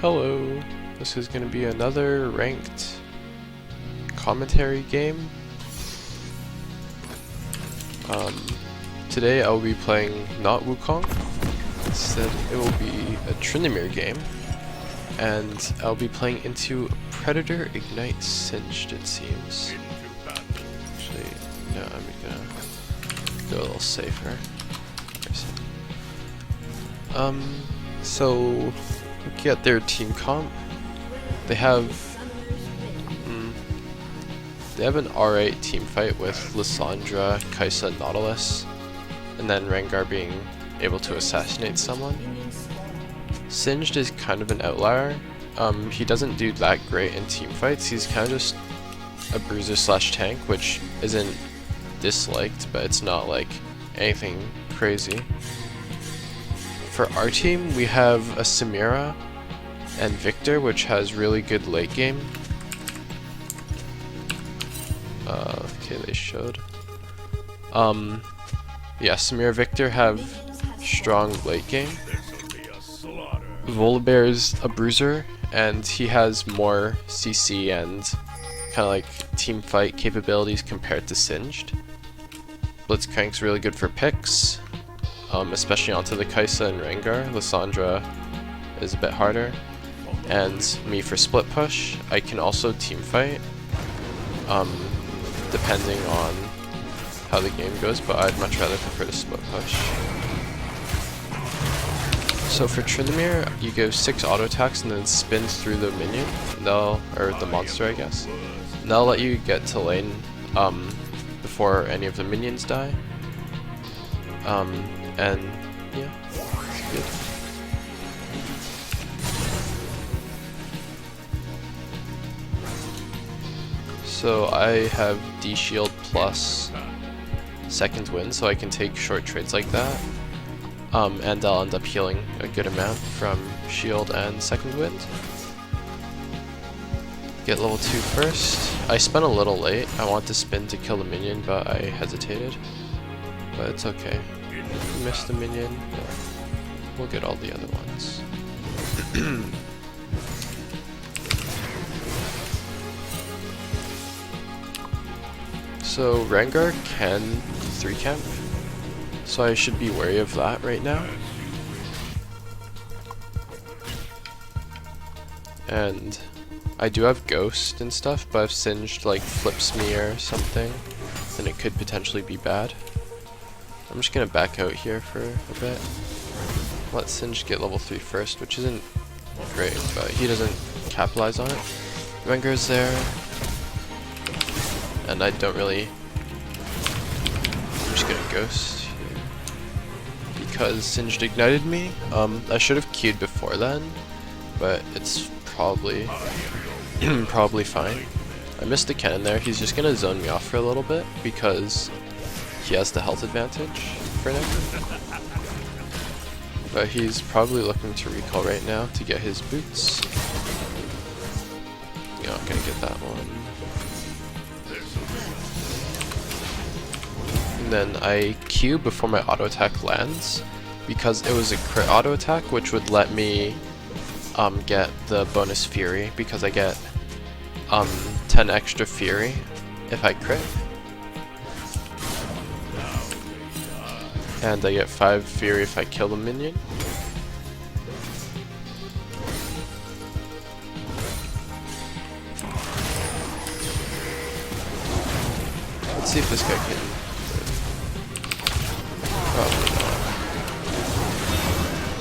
Hello, this is going to be another ranked commentary game. Today I will be playing not Wukong, instead it will be a Tryndamere game, and I'll be playing into Predator Ignite Singed, it seems. Actually, no, I'm gonna go a little safer. So looking at their team comp, they have an alright team fight with Lysandra, Kaisa, and Nautilus, and then Rengar being able to assassinate someone. Singed is kind of an outlier. He doesn't do that great in team fights. He's kind of just a bruiser slash tank, which isn't disliked, but it's not like anything crazy. For our team, we have a Samira and Victor, which has really good late game. Okay, they showed. Yeah, Samira Victor have strong late game. Volibear's a bruiser, and he has more CC and kind of like team fight capabilities compared to Singed. Blitzcrank's really good for picks, especially onto the Kaisa and Rengar. Lysandra is a bit harder. And me for split push. I can also team fight, depending on how the game goes, but I'd much rather prefer to split push. So for Tryndamere, you go 6 auto attacks and then spin through the minion, or the monster, I guess. And that'll let you get to lane before any of the minions die. And yeah, it's good. So I have D shield plus second wind, so I can take short trades like that. And I'll end up healing a good amount from shield and second wind. Get level 2 first. I spent a little late. I want to spin to kill the minion, but I hesitated. But it's okay. Missed the minion. Yeah. We'll get all the other ones. So Rengar can 3 camp, so I should be wary of that right now. And I do have Ghost and stuff, but if Singed like flips me or something, then it could potentially be bad. I'm just gonna back out here for a bit. Let Singed get level 3 first, which isn't great, but he doesn't capitalize on it. Rengar's there. And I don't really... I'm just gonna Ghost here. Because Singed ignited me. I should have queued before then, but it's probably probably fine. I missed the cannon there. He's just gonna zone me off for a little bit because he has the health advantage for now. But he's probably looking to recall right now to get his boots. You're not gonna get that one. And then I Q before my auto attack lands because it was a crit auto attack, which would let me get the bonus fury because I get 10 extra fury if I crit. And I get 5 fury if I kill the minion. Let's see if this guy can. Probably not.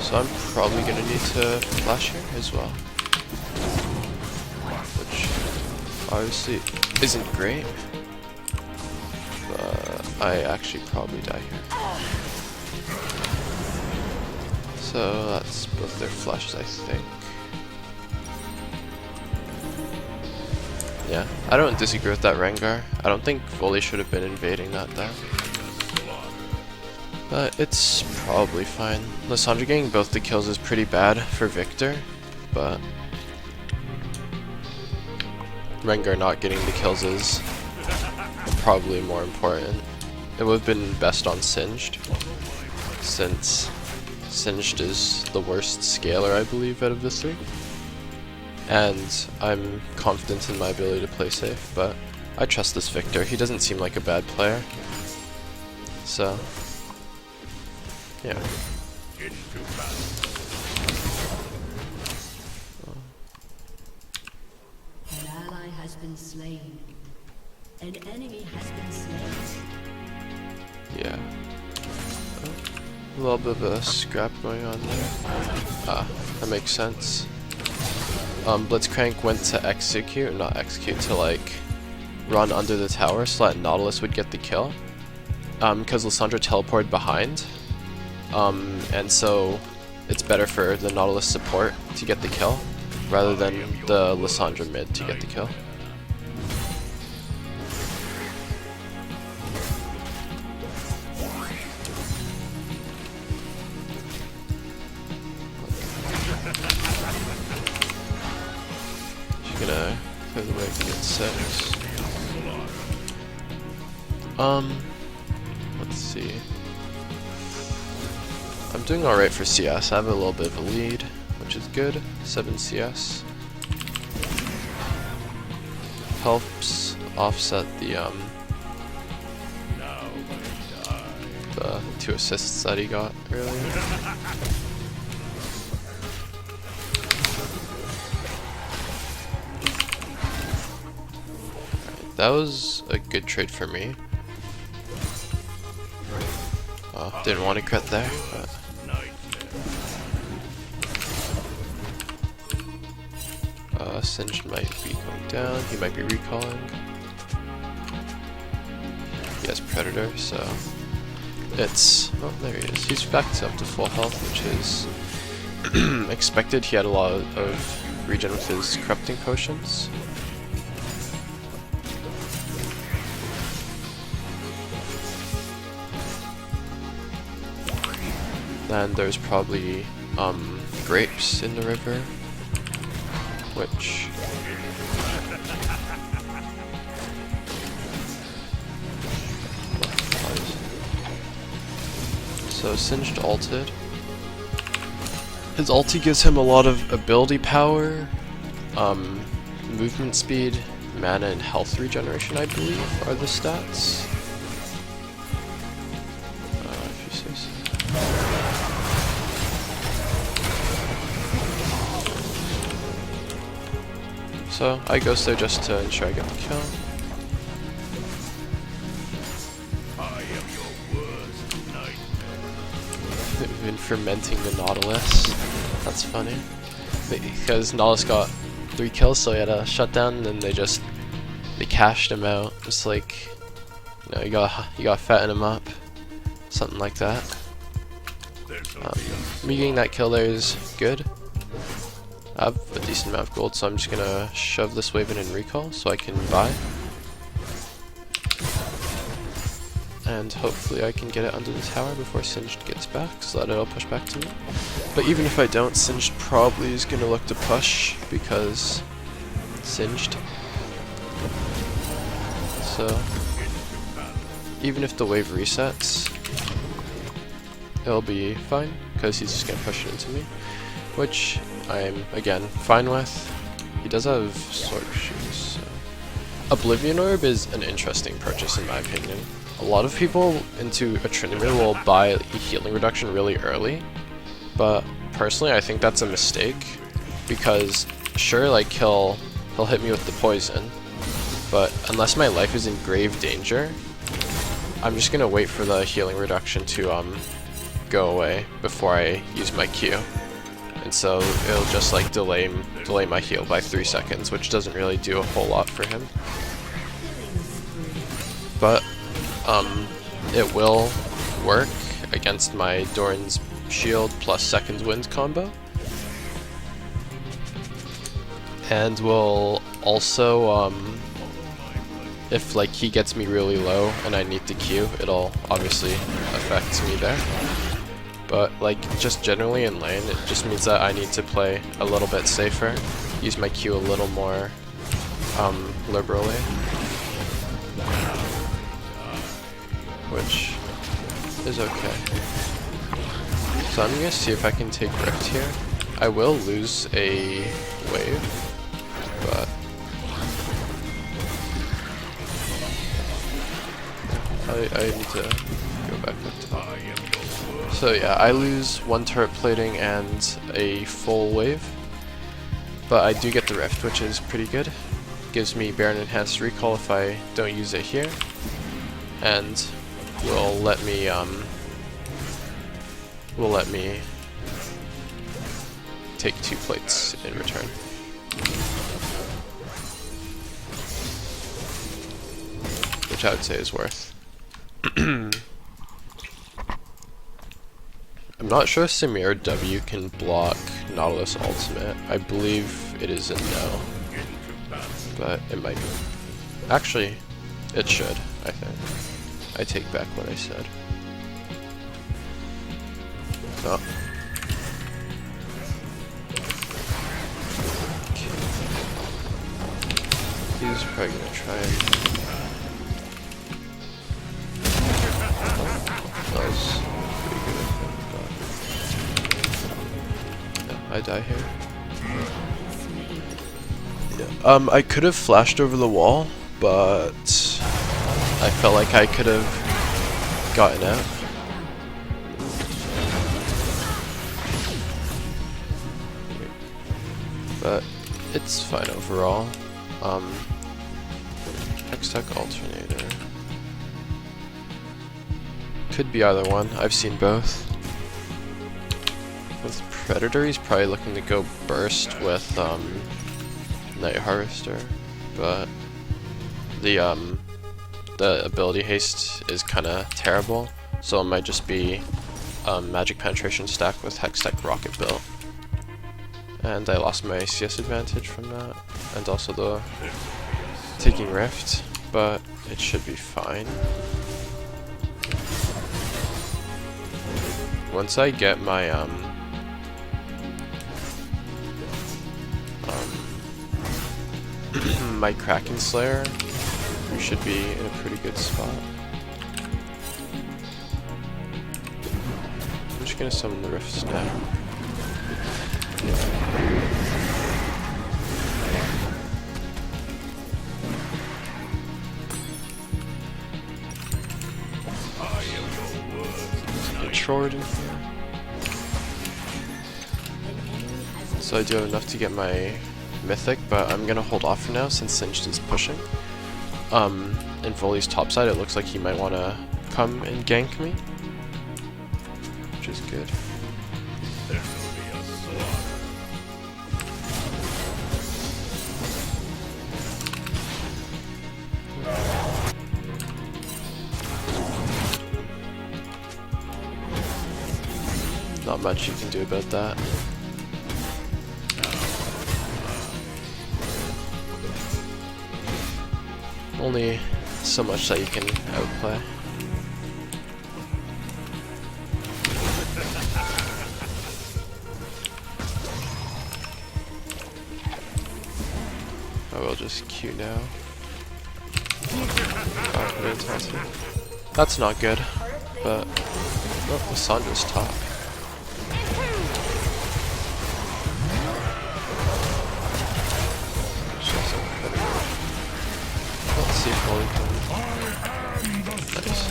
So I'm probably gonna need to flash here as well. Which obviously isn't great. But I actually probably die here. So that's both their flashes, I think. Yeah, I don't disagree with that Rengar. I don't think Volley should have been invading that there. But it's probably fine. Lysandra getting both the kills is pretty bad for Victor, but Rengar not getting the kills is probably more important. It would have been best on Singed, since Singed is the worst scaler, I believe, out of the 3. and I'm confident in my ability to play safe, but I trust this Victor. He doesn't seem like a bad player. So, yeah. An ally has been slain. An enemy has been slain. Yeah. A little bit of a scrap going on there. Ah, that makes sense. Blitzcrank went to execute, not execute, to like run under the tower so that Nautilus would get the kill. Because Lissandra teleported behind. And so it's better for the Nautilus support to get the kill rather than the Lissandra mid to get the kill. She's gonna clear the way to get 6. Let's see. I'm doing alright for CS. I have a little bit of a lead, which is good. 7 CS. Helps offset the 2 assists that he got earlier. That was a good trade for me. Didn't want to crit there, but Singed might be going down. He might be recalling. He has Predator, so it's... oh, there he is. He's back up to full health, which is expected. He had a lot of regen with his corrupting potions. Then there's probably grapes in the river, which so Singed ulted. His ulti gives him a lot of ability power, movement speed, mana, and health regeneration, I believe, are the stats. If you say so. So I goes there just to ensure I get the kill. I am your worst nightmare. They've been fermenting the Nautilus. That's funny. Because Nautilus got 3 kills, so he had a shutdown, and then they cashed him out. Just like, you know, you gotta fatten him up, something like that. Me getting that kill there is good. I have a decent amount of gold, so I'm just gonna shove this wave in and recall so I can buy. And hopefully I can get it under the tower before Singed gets back, so that it'll push back to me. But even if I don't, Singed probably is gonna look to push because Singed. So even if the wave resets, it'll be fine because he's just gonna push it into me, which I'm, again, fine with. He does have sword shoes, so. Oblivion Orb is an interesting purchase in my opinion. A lot of people into a Tryndamere will buy a healing reduction really early, but personally I think that's a mistake, because sure, like, he'll hit me with the poison, but unless my life is in grave danger, I'm just gonna wait for the healing reduction to go away before I use my Q. And so it'll just like delay my heal by 3 seconds, which doesn't really do a whole lot for him. But it will work against my Doran's shield plus second wind combo. And will also if like he gets me really low and I need to Q, it'll obviously affect me there. But like just generally in lane, it just means that I need to play a little bit safer, use my Q a little more liberally, which is okay. So I'm gonna see if I can take Rift here. I will lose a wave, but I need to go back up top. So yeah, I lose 1 turret plating and a full wave, but I do get the rift, which is pretty good. Gives me Baron enhanced recall if I don't use it here, and will let me take 2 plates in return. Which I would say is worth. I'm not sure Tryndamere W can block Nautilus ultimate. I believe it is a no, but it might be. Actually, it should, I think. I take back what I said. Oh. He's probably gonna try and... That was pretty good of him, but... Yeah, I die here. Yeah. I could have flashed over the wall, but... I felt like I could have gotten out. But it's fine overall. X-Tech Alternator. Could be either one. I've seen both. With Predator, he's probably looking to go burst with Night Harvester, but the ability haste is kind of terrible, so it might just be Magic Penetration stack with Hextech Rocket built. And I lost my CS advantage from that, and also the taking Rift, but it should be fine. Once I get my my Kraken Slayer, we should be in a pretty good spot. I'm just gonna summon the Rifts now. Short in here. So I do have enough to get my Mythic, but I'm gonna hold off for now since Singed is pushing. In Volley's top side, it looks like he might want to come and gank me, which is good. Not much you can do about that. Only so much that you can outplay. I will just Q now. That's not good, but oh, Lissandra's top. Let's see if Molly can. Nice.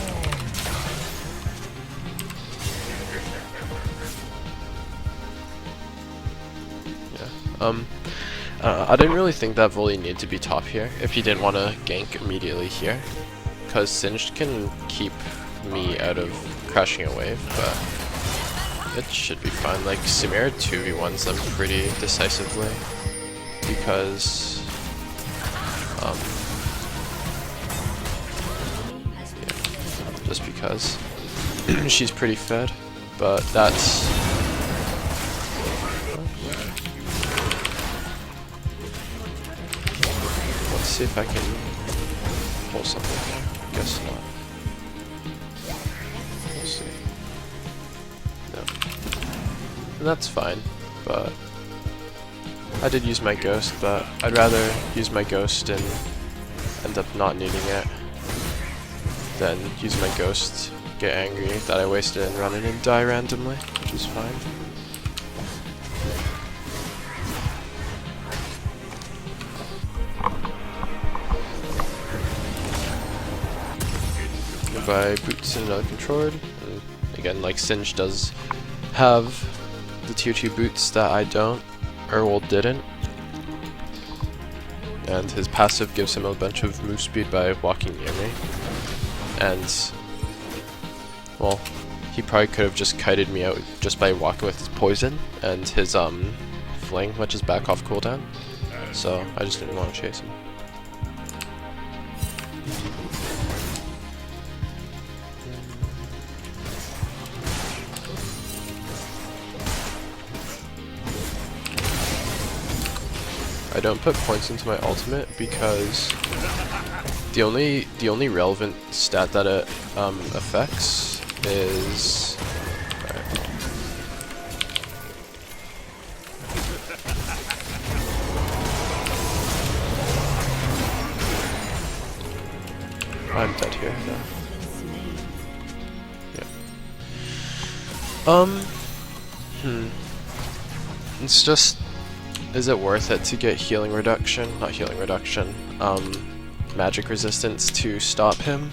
Yeah. I didn't really think that Volley needed to be top here if he didn't want to gank immediately here, because Singed can keep me out of crashing a wave, but it should be fine. Like, Tryndamere 2v1s them pretty decisively, because yeah, just because she's pretty fed, but that's let's see if I can pull something there. Guess not. We'll see. No. And that's fine, but I did use my ghost, but I'd rather use my ghost and end up not needing it than use my ghost, get angry that I wasted and run in and die randomly, which is fine. by boots and another controller. And again, like Singed does have the tier 2 boots that I don't, or well didn't. And his passive gives him a bunch of move speed by walking near me. And, well, he probably could have just kited me out just by walking with his poison and his fling, which is back off cooldown. So I just didn't want to chase him. I don't put points into my ultimate because the only relevant stat that it affects is I'm dead here. Yeah. It's just, is it worth it to get healing reduction? Not healing reduction. Magic resistance to stop him?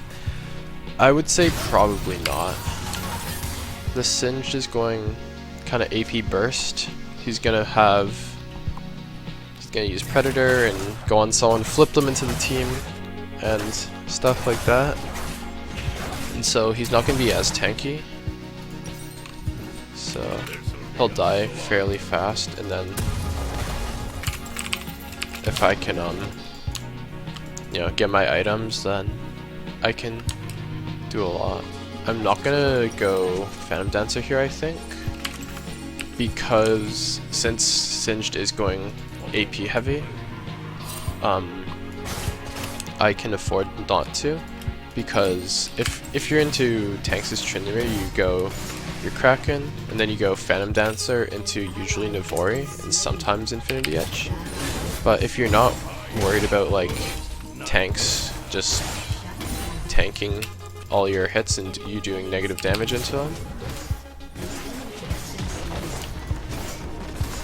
I would say probably not. The Singed is going kind of AP burst. He's gonna use Predator and go on someone, flip them into the team, and stuff like that. And so he's not gonna be as tanky. So he'll die fairly fast, and then if I can you know, get my items, then I can do a lot. I'm not gonna go Phantom Dancer here, I think, because since Singed is going AP heavy, I can afford not to, because if you're into tanks as Tryndamere, you go your Kraken, and then you go Phantom Dancer into usually Navori and sometimes Infinity Edge. But if you're not worried about like tanks just tanking all your hits and you doing negative damage into them,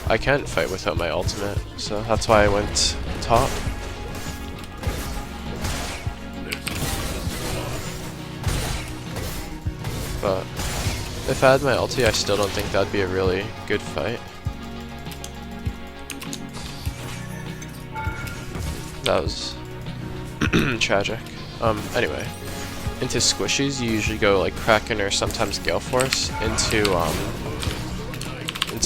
I can't fight without my ultimate, so that's why I went top. But if I had my ulti, I still don't think that'd be a really good fight. That was tragic. Anyway, into squishies, you usually go like Kraken or sometimes Gale Force into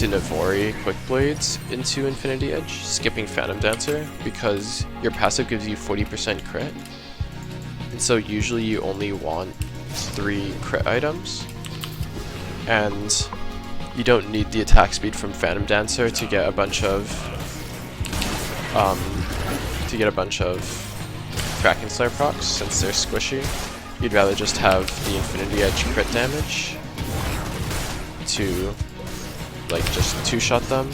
Navori Quick Blades into Infinity Edge, skipping Phantom Dancer because your passive gives you 40% crit, and so usually you only want 3 crit items, and you don't need the attack speed from Phantom Dancer to get a bunch of Kraken Slayer procs since they're squishy. You'd rather just have the Infinity Edge crit damage to like just 2-shot them.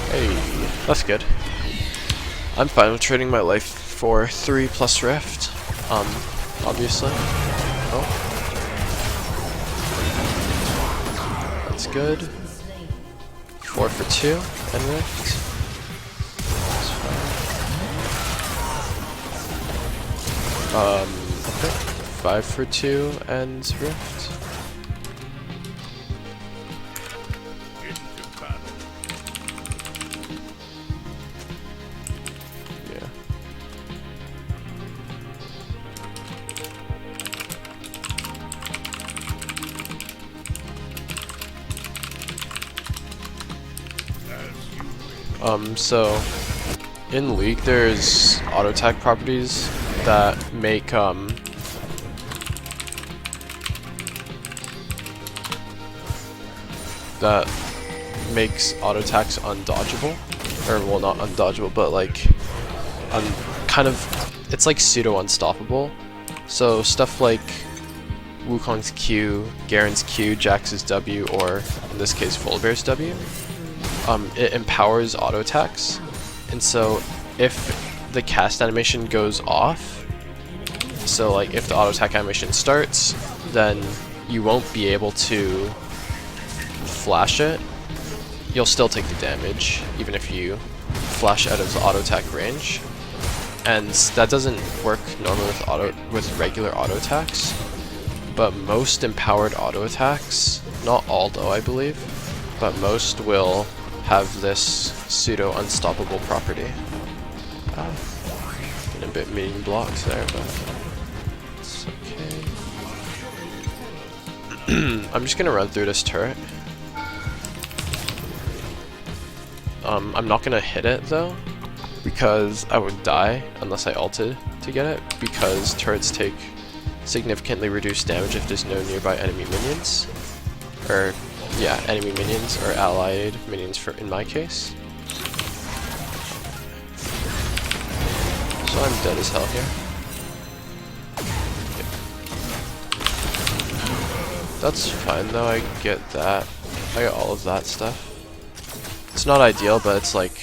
Hey, that's good. I'm fine with trading my life for 3+ Rift. Obviously. Oh. That's good. 4 for 2 and Rift. That's fine. Okay. 5 for 2 and Rift. Yeah. So in League there's auto attack properties that make that makes auto attacks undodgeable, or well, not undodgeable, but like kind of, it's like pseudo unstoppable. So stuff like Wukong's Q, Garen's Q, Jax's W, or in this case Volibear's W, it empowers auto attacks, And so if the cast animation goes off, so like if the auto attack animation starts, then you won't be able to flash it. You'll still take the damage even if you flash out of the auto attack range. And that doesn't work normally with regular auto attacks, but most empowered auto attacks, not all though I believe, but most will have this pseudo unstoppable property. Getting a bit mean blocked there, but it's okay. I'm just gonna run through this turret. I'm not gonna hit it though, because I would die unless I ulted to get it, because turrets take significantly reduced damage if there's no nearby enemy minions. Or, yeah, enemy minions or allied minions for in my case. So I'm dead as hell here. That's fine though, I get that. I got all of that stuff. It's not ideal, but it's like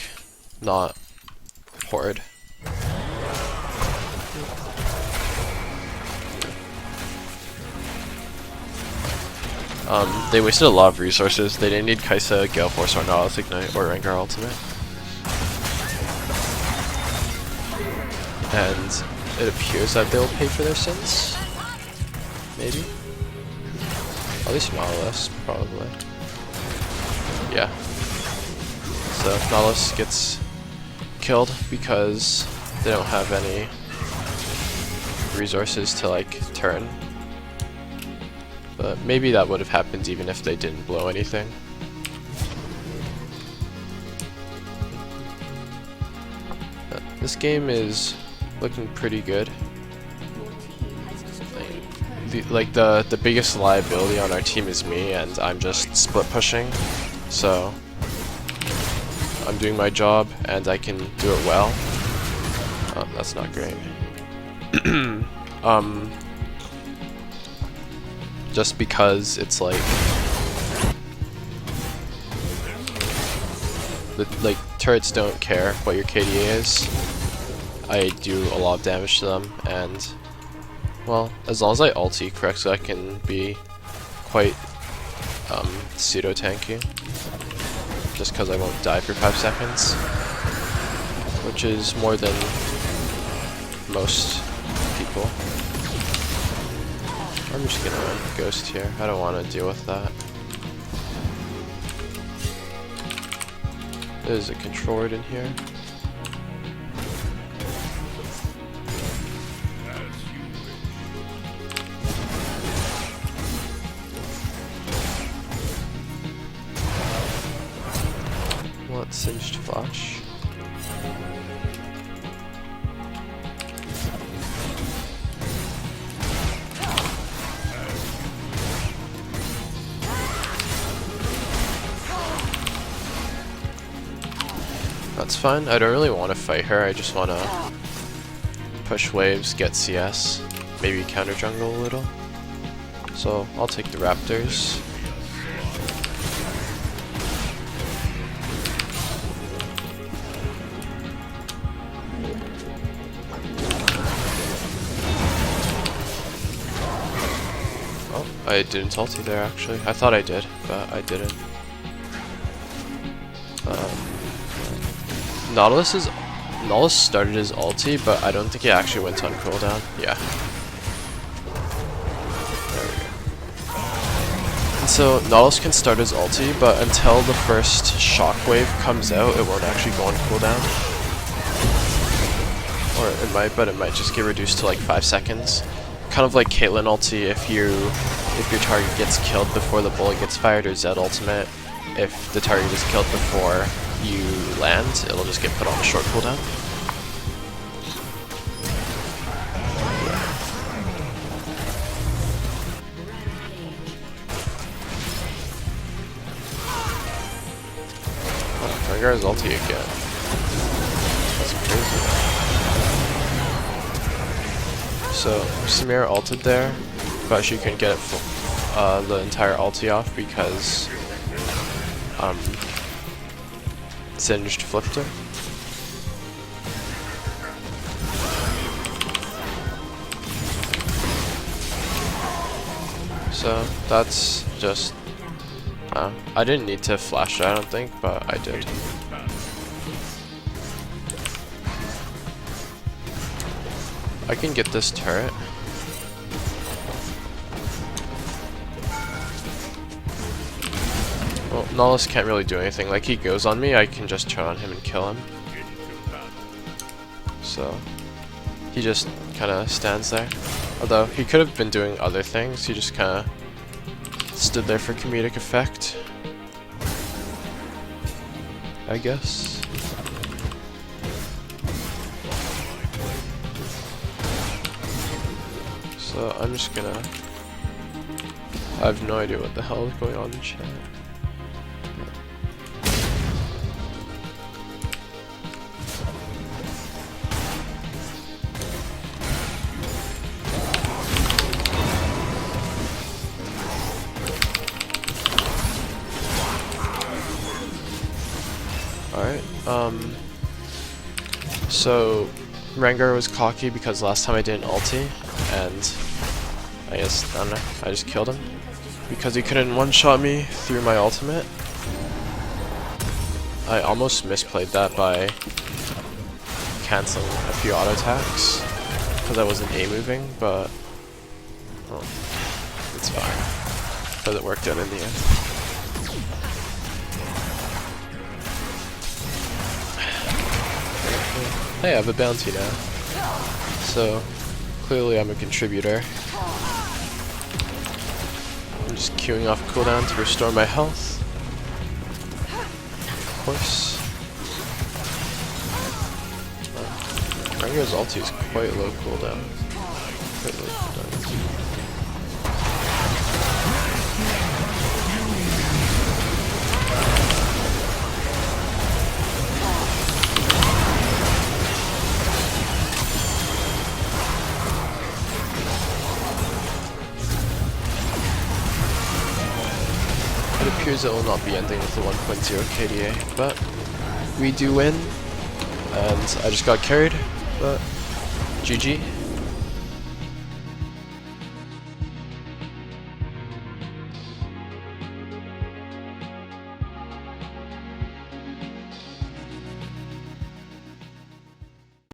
not horrid. They wasted a lot of resources. They didn't need Kaisa, Gale Force, or Nautilus Ignite, or Rengar Ultimate. And it appears that they'll pay for their sins. Maybe? At least Nautilus, probably. Yeah. So Nautilus gets killed because they don't have any resources to like turn. But maybe that would have happened even if they didn't blow anything. This game is looking pretty good. The biggest liability on our team is me, and I'm just split pushing. So I'm doing my job and I can do it well. That's not great. Just because it's like turrets don't care what your KDA is. I do a lot of damage to them, and well, as long as I ulti correctly, I can be quite pseudo tanky. Just because I won't die for 5 seconds, which is more than most people. I'm just gonna ghost here. I don't want to deal with that. There's a control word in here. What singed flash? That's fine. I don't really want to fight her. I just want to push waves, get CS, maybe counter jungle a little. So I'll take the raptors. Oh, I didn't ulti there actually. I thought I did, but I didn't. Nautilus started his ulti, but I don't think he actually went on cooldown. Yeah. There we go. And so Nautilus can start his ulti, but until the first shockwave comes out, it won't actually go on cooldown. Or it might, but it might just get reduced to like 5 seconds. Kind of like Caitlyn ulti if your target gets killed before the bullet gets fired, or Zed ultimate if the target is killed before you land, it'll just get put on a short cooldown. Oh, Rengar's ulti again. That's crazy. So Tryndamere ulted there, but she couldn't get it the entire ulti off because Singed flipped her. So that's just, I didn't need to flash it, I don't think, but I did. I can get this turret. Well, Nihilus can't really do anything. Like, he goes on me, I can just turn on him and kill him. So, he just kind of stands there. Although, he could have been doing other things, he just kind of stood there for comedic effect, I guess. So I'm just gonna... I have no idea what the hell is going on in chat. Alright, so Rengar was cocky because last time I did an ulti, and I guess, I don't know, I just killed him because he couldn't one-shot me through my ultimate. I almost misplayed that by canceling a few auto attacks because I wasn't A-moving, but well, it's fine because it worked out in the end. Hey, I have a bounty now. So, clearly I'm a contributor. I'm just queuing off cooldown to restore my health. Of course. Rengar's ulti is quite low cooldown. Quite low cooldown. It appears it will not be ending with the 1.0 KDA, but we do win, and I just got carried, but GG.